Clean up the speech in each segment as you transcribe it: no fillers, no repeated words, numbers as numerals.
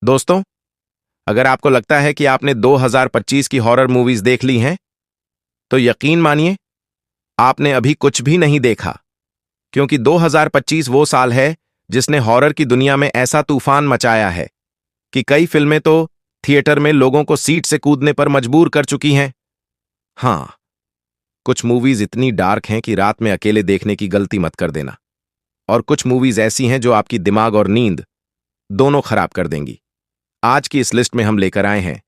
दोस्तों, अगर आपको लगता है कि आपने 2025 की हॉरर मूवीज देख ली हैं, तो यकीन मानिए आपने अभी कुछ भी नहीं देखा, क्योंकि 2025 वो साल है जिसने हॉरर की दुनिया में ऐसा तूफान मचाया है कि कई फिल्में तो थिएटर में लोगों को सीट से कूदने पर मजबूर कर चुकी हैं। हां, कुछ मूवीज इतनी डार्क हैं कि रात में अकेले देखने की गलती मत कर देना, और कुछ मूवीज ऐसी हैं जो आपकी दिमाग और नींद दोनों खराब कर देंगी। आज की इस लिस्ट में हम लेकर आए हैं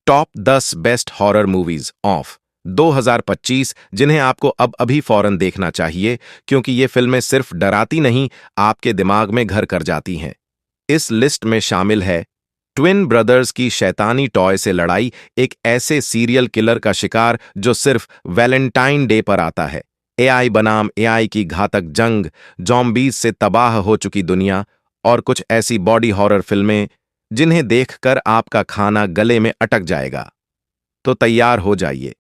top 10 best horror movies of 2025, जिन्हें आपको अब अभी फौरन देखना चाहिए, क्योंकि ये फिल्में सिर्फ डराती नहीं, आपके दिमाग में घर कर जाती हैं। इस लिस्ट में शामिल है ट्विन ब्रदर्स की शैतानी टॉय से लड़ाई, एक ऐसे सीरियल किलर का शिकार जो सिर्फ वैलेंटाइन डे पर आता है। एआई बनाम एआई की घातक जंग, जॉम्बीज से तबाह हो चुकी दुनिया, और कुछ ऐसी बॉडी हॉरर फिल्में जिन्हें देखकर आपका खाना गले में अटक जाएगा। तो तैयार हो जाइए,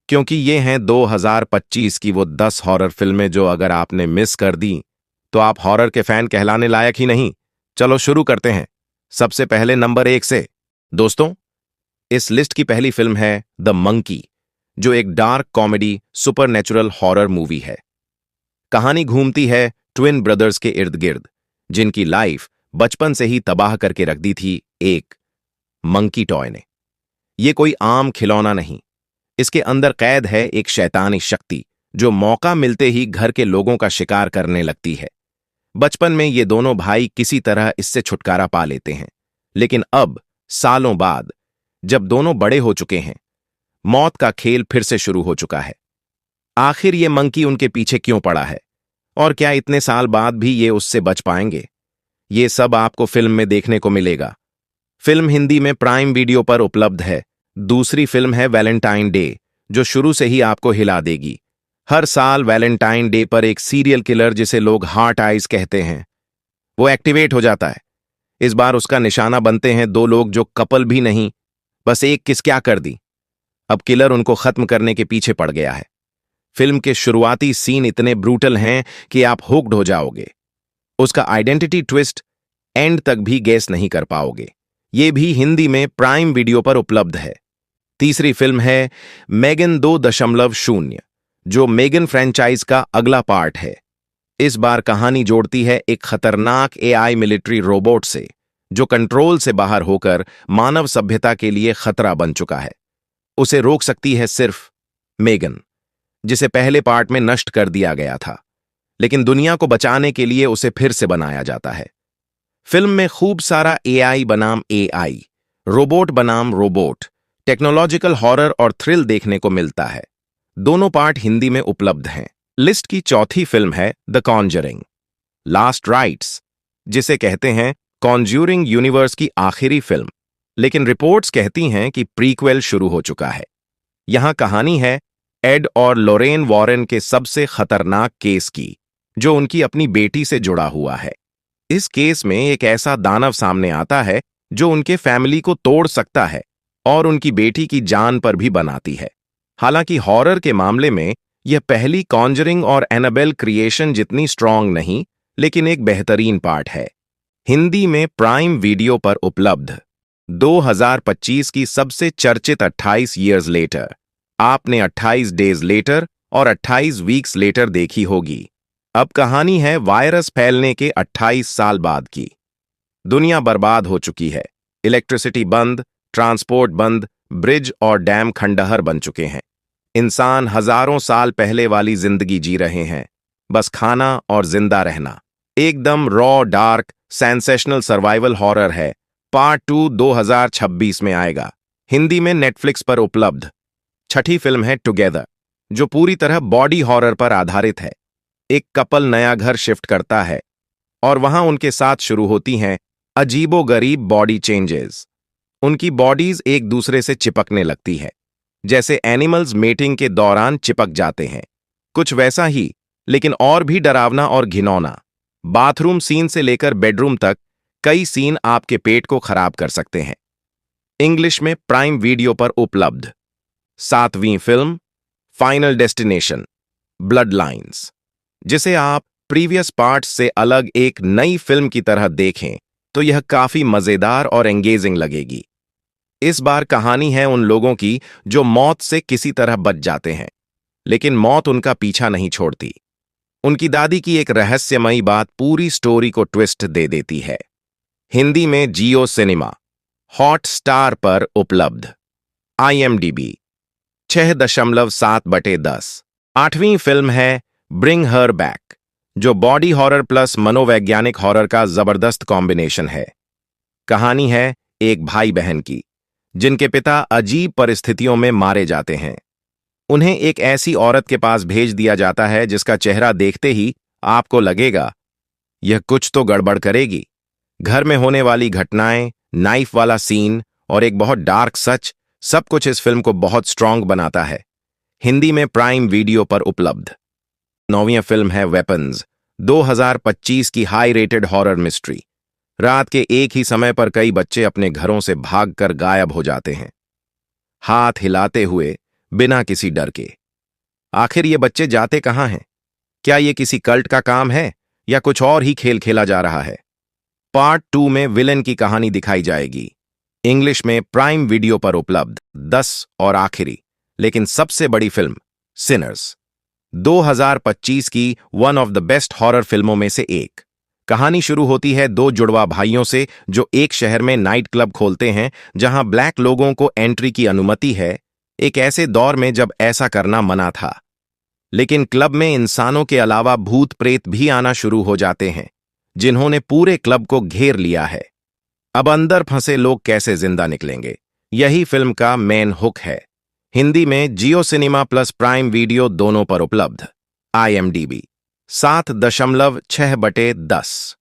क्योंकि ये हैं 2025 की वो 10 हॉरर फिल्में जो अगर आपने मिस कर दी तो आप हॉरर के फैन कहलाने लायक ही नहीं। चलो शुरू करते हैं सबसे पहले नंबर 1 से। दोस्तों, इस लिस्ट की पहली फिल्म है द मंकी, जो एक dark comedy supernatural horror movie है। कहानी घूमती है ट्विन ब्रदर्स के इर्द गिर्द, जिनकी लाइफ बचपन से ही तबाह करके रख दी थी एक मंकी टॉय ने। ये कोई आम खिलौना नहीं, इसके अंदर कैद है एक शैतानी शक्ति जो मौका मिलते ही घर के लोगों का शिकार करने लगती है। बचपन में ये दोनों भाई किसी तरह इससे छुटकारा पा लेते हैं, लेकिन अब सालों बाद जब दोनों बड़े हो चुके हैं, मौत का खेल फिर से शुरू हो चुका है। आखिर ये मंकी उनके पीछे क्यों पड़ा है, और क्या इतने साल बाद भी ये उससे बच पाएंगे? ये सब आपको फिल्म में देखने को मिलेगा। फिल्म हिंदी में प्राइम वीडियो पर उपलब्ध है। दूसरी फिल्म है वैलेंटाइन डे, जो शुरू से ही आपको हिला देगी। हर साल वैलेंटाइन डे पर एक सीरियल किलर, जिसे लोग हार्ट आइज कहते हैं, वो एक्टिवेट हो जाता है। इस बार उसका निशाना बनते हैं दो लोग जो कपल भी नहीं, बस एक किस क्या कर दी। अब किलर उनको खत्म करने के पीछे पड़ गया है। फिल्म के शुरुआती सीन इतने ब्रूटल हैं कि आप हुक्ड हो जाओगे। उसका आइडेंटिटी ट्विस्ट एंड तक भी गेस नहीं कर पाओगे। ये भी हिंदी में प्राइम वीडियो पर उपलब्ध है। तीसरी फिल्म है मेगन 2.0, जो मेगन फ्रेंचाइज का अगला पार्ट है। इस बार कहानी जोड़ती है एक खतरनाक एआई मिलिट्री रोबोट से, जो कंट्रोल से बाहर होकर मानव सभ्यता के लिए खतरा बन चुका है। उसे रोक सकती है सिर्फ मेगन, जिसे पहले पार्ट में नष्ट कर दिया गया था, लेकिन दुनिया को बचाने के लिए उसे फिर से बनाया जाता है। फिल्म में खूब सारा एआई बनाम एआई, रोबोट बनाम रोबोट, टेक्नोलॉजिकल हॉरर और थ्रिल देखने को मिलता है। दोनों पार्ट हिंदी में उपलब्ध हैं। लिस्ट की चौथी फिल्म है द कॉन्जरिंग लास्ट राइट्स, जिसे कहते हैं कॉन्ज्यूरिंग यूनिवर्स की आखिरी फिल्म, लेकिन रिपोर्ट्स कहती हैं कि प्रीक्वेल शुरू हो चुका है। यहां कहानी है एड और लोरेन वॉरेन के सबसे खतरनाक केस की, जो उनकी अपनी बेटी से जुड़ा हुआ है। इस केस में एक ऐसा दानव सामने आता है जो उनके फैमिली को तोड़ सकता है और उनकी बेटी की जान पर भी बनाती है। हालांकि हॉरर के मामले में यह पहली कॉन्जरिंग और एनाबेल क्रिएशन जितनी स्ट्रॉन्ग नहीं, लेकिन एक बेहतरीन पार्ट है। हिंदी में प्राइम वीडियो पर उपलब्ध 2025 की सबसे चर्चित 28 ईयर्स लेटर। आपने 28 डेज लेटर और 28 वीक्स लेटर देखी होगी। अब कहानी है वायरस फैलने के 28 साल बाद की। दुनिया बर्बाद हो चुकी है, इलेक्ट्रिसिटी बंद, ट्रांसपोर्ट बंद, ब्रिज और डैम खंडहर बन चुके हैं। इंसान हजारों साल पहले वाली जिंदगी जी रहे हैं, बस खाना और जिंदा रहना। एकदम raw, dark, sensational survival horror है। पार्ट 2 2026 में आएगा। हिंदी में नेटफ्लिक्स पर उपलब्ध। छठी फिल्म है टुगेदर, जो पूरी तरह बॉडी हॉरर पर आधारित है। एक कपल नया घर शिफ्ट करता है और वहां उनके साथ शुरू होती हैं अजीबोगरीब बॉडी चेंजेस। उनकी बॉडीज एक दूसरे से चिपकने लगती है, जैसे एनिमल्स मेटिंग के दौरान चिपक जाते हैं। कुछ वैसा ही, लेकिन और भी डरावना और घिनौना। बाथरूम सीन से लेकर बेडरूम तक कई सीन आपके पेट को खराब कर सकते हैं। इंग्लिश में प्राइम वीडियो पर उपलब्ध 7वीं film Final Destination Bloodlines, जिसे आप प्रीवियस पार्ट्स से अलग एक नई फिल्म की तरह देखें। तो यह काफी मजेदार और एंगेजिंग लगेगी। इस बार कहानी है उन लोगों की जो मौत से किसी तरह बच जाते हैं, लेकिन मौत उनका पीछा नहीं छोड़ती। उनकी दादी की एक रहस्यमयी बात पूरी स्टोरी को ट्विस्ट दे देती है। हिंदी में जियो सिनेमा, हॉटस्टार पर उपलब्ध। IMDb 6.7/10। 8वीं फिल्म है ब्रिंग हर बैक, जो बॉडी हॉरर प्लस मनोवैज्ञानिक हॉरर का जबरदस्त कॉम्बिनेशन है। कहानी है एक भाई बहन की, जिनके पिता अजीब परिस्थितियों में मारे जाते हैं। उन्हें एक ऐसी औरत के पास भेज दिया जाता है जिसका चेहरा देखते ही आपको लगेगा यह कुछ तो गड़बड़ करेगी। घर में होने वाली घटनाएं, नाइफ वाला सीन और एक बहुत डार्क सच, सब कुछ इस फिल्म को बहुत स्ट्रांग बनाता है। हिंदी में प्राइम वीडियो पर उपलब्ध। 9वीं फिल्म है वेपन्स, 2025 की हाई रेटेड हॉरर मिस्ट्री। रात के एक ही समय पर कई बच्चे अपने घरों से भागकर गायब हो जाते हैं, हाथ हिलाते हुए, बिना किसी डर के। आखिर ये बच्चे जाते कहां हैं? क्या ये किसी कल्ट का काम है या कुछ और ही खेल खेला जा रहा है? पार्ट 2 में विलेन की कहानी दिखाई जाएगी। इंग्लिश में प्राइम वीडियो पर उपलब्ध। 10 और आखिरी लेकिन सबसे बड़ी फिल्म सिनर्स, 2025 की one of the best horror फिल्मों में से एक। कहानी शुरू होती है दो जुड़वा भाइयों से जो एक शहर में नाइट क्लब खोलते हैं जहां ब्लैक लोगों को एंट्री की अनुमति है, एक ऐसे दौर में जब ऐसा करना मना था। लेकिन क्लब में इंसानों के अलावा भूत प्रेत भी आना शुरू हो जाते हैं, जिन्होंने पूरे क्लब को घेर लिया है। अब अंदर फंसे लोग कैसे जिंदा निकलेंगे, यही फिल्म का मेन हुक है। हिंदी में जियो सिनेमा प्लस प्राइम वीडियो दोनों पर उपलब्ध। IMDb 7.6/10।